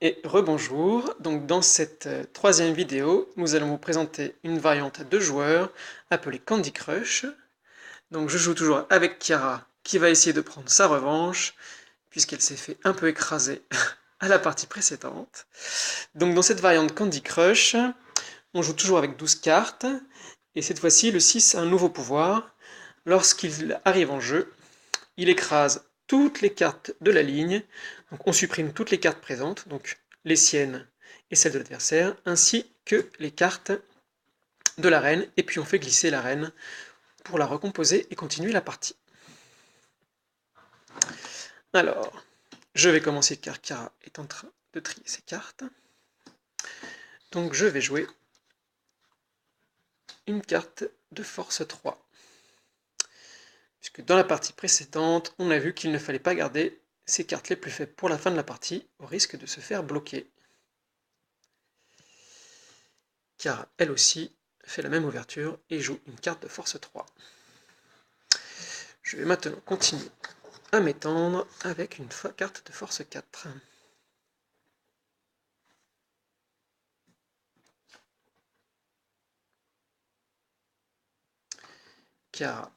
Et rebonjour, donc dans cette troisième vidéo, nous allons vous présenter une variante à 2 joueurs appelée Candy Crush. Donc je joue toujours avec Chiara qui va essayer de prendre sa revanche puisqu'elle s'est fait un peu écraser à la partie précédente. Donc dans cette variante Candy Crush, on joue toujours avec 12 cartes et cette fois-ci le 6 a un nouveau pouvoir. Lorsqu'il arrive en jeu, il écrase toutes les cartes de la ligne, donc on supprime toutes les cartes présentes, donc les siennes et celles de l'adversaire, ainsi que les cartes de la reine, et puis on fait glisser la reine pour la recomposer et continuer la partie. Alors, je vais commencer car Chiara est en train de trier ses cartes. Donc je vais jouer une carte de force 3. Puisque dans la partie précédente, on a vu qu'il ne fallait pas garder ces cartes les plus faibles pour la fin de la partie, au risque de se faire bloquer. Chiara, elle aussi, fait la même ouverture et joue une carte de force 3. Je vais maintenant continuer à m'étendre avec une carte de force 4. Chiara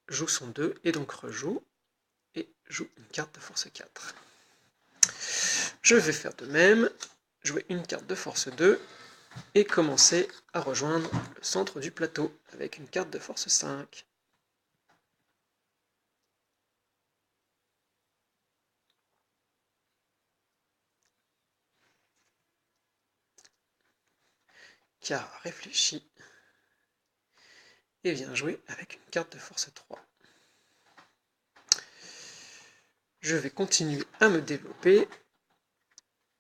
joue son 2 et donc rejoue et joue une carte de force 4. Je vais faire de même, jouer une carte de force 2 et commencer à rejoindre le centre du plateau avec une carte de force 5. Chiara réfléchit et vient jouer avec une carte de force 3. Je vais continuer à me développer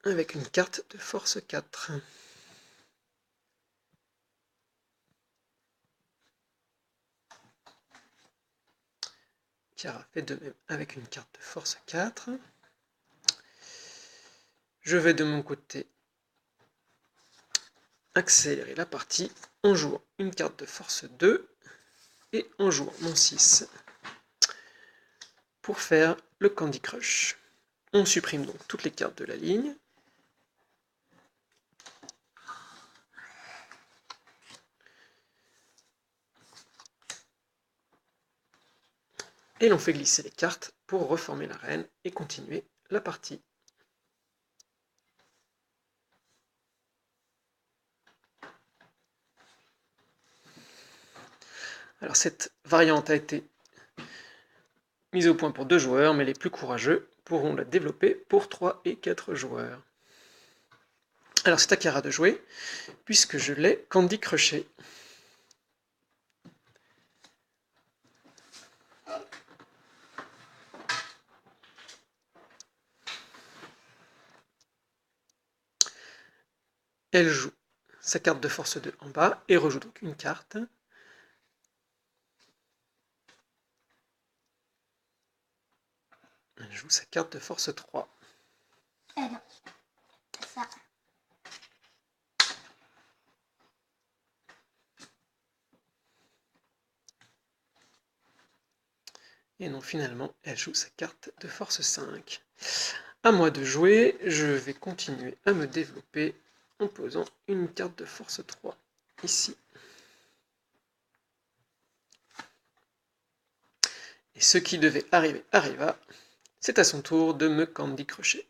avec une carte de force 4. Chiara fait de même avec une carte de force 4. Je vais de mon côté accélérer la partie en jouant une carte de force 2 et en jouant mon 6 pour faire le Candy Crush. On supprime donc toutes les cartes de la ligne. Et l'on fait glisser les cartes pour reformer la reine et continuer la partie. Alors cette variante a été mise au point pour 2 joueurs, mais les plus courageux pourront la développer pour 3 et 4 joueurs. Alors c'est à Chiara de jouer, puisque je l'ai Candy Crushé. Elle joue sa carte de force 2 en bas et rejoue donc une carte. Elle joue sa carte de force 3. Non, ça. Et non, finalement, elle joue sa carte de force 5. À moi de jouer, je vais continuer à me développer en posant une carte de force 3 ici. Et ce qui devait arriver arriva. C'est à son tour de me Candy Crusher.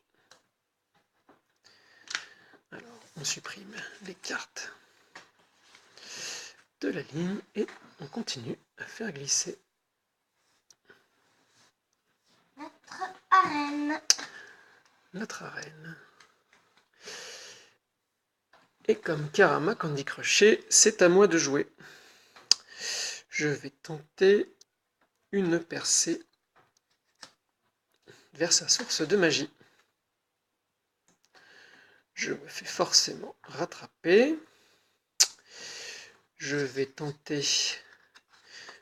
Alors, on supprime les cartes de la ligne et on continue à faire glisser Notre arène. notre arène. Et comme Chiara m'a Candy Crushé, c'est à moi de jouer. Je vais tenter une percée vers sa source de magie. Je me fais forcément rattraper. Je vais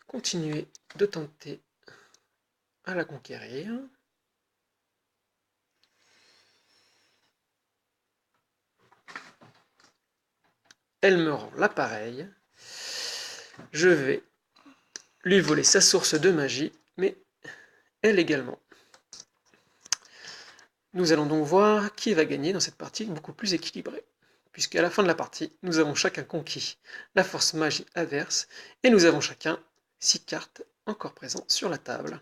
continuer de tenter à la conquérir. Elle me rend l'appareil. Je vais lui voler sa source de magie, mais elle également Nous allons donc voir qui va gagner dans cette partie beaucoup plus équilibrée, puisqu'à la fin de la partie, nous avons chacun conquis la force magie averse, et nous avons chacun 6 cartes encore présentes sur la table.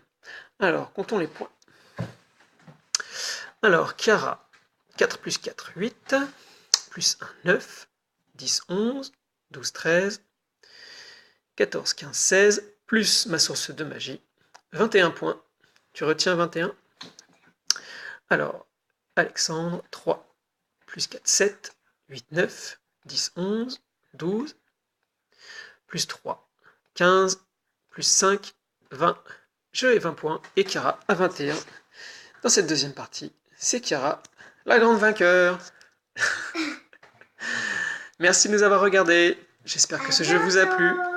Alors, comptons les points. Alors, Chiara, 4 plus 4, 8, plus 1, 9, 10, 11, 12, 13, 14, 15, 16, plus ma source de magie, 21 points. Tu retiens 21? Alors, Alexandre, 3, plus 4, 7, 8, 9, 10, 11, 12, plus 3, 15, plus 5, 20. Je ai 20 points et Chiara a 21. Dans cette deuxième partie, c'est Chiara, la grande vainqueur. Merci de nous avoir regardés. J'espère que ce jeu vous a plu.